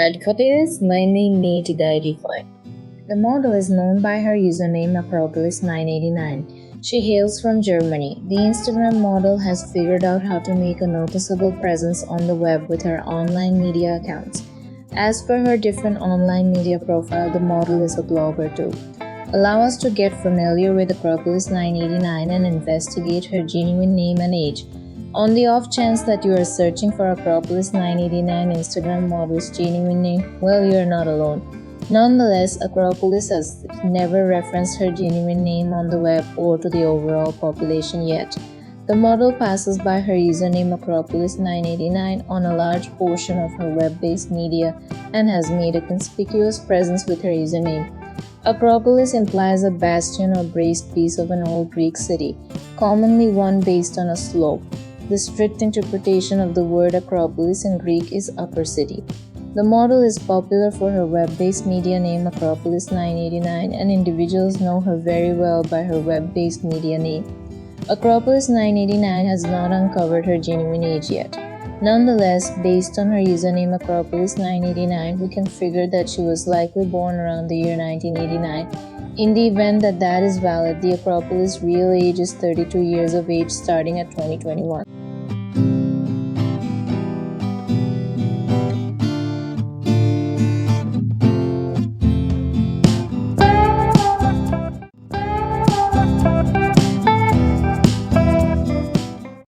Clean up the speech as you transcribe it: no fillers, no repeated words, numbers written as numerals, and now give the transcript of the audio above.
Acropolis1989. The model is known by her username Acropolis989. She hails from Germany. The Instagram model has figured out how to make a noticeable presence on the web with her online media accounts. As per her different online media profile, the model is a blogger too. Allow us to get familiar with Acropolis989 and investigate her genuine name and age. On the off chance that you are searching for Acropolis989 Instagram model's genuine name, well, you are not alone. Nonetheless, Acropolis has never referenced her genuine name on the web or to the overall population yet. The model passes by her username Acropolis989 on a large portion of her web-based media and has made a conspicuous presence with her username. Acropolis implies a bastion or braced piece of an old Greek city, commonly one based on a slope. The strict interpretation of the word Acropolis in Greek is upper city. The model is popular for her web-based media name Acropolis989, and individuals know her very well by her web-based media name. Acropolis989 has not uncovered her genuine age yet. Nonetheless, based on her username Acropolis989, we can figure that she was likely born around the year 1989. In the event that that is valid, the Acropolis' real age is 32 years of age starting at 2021.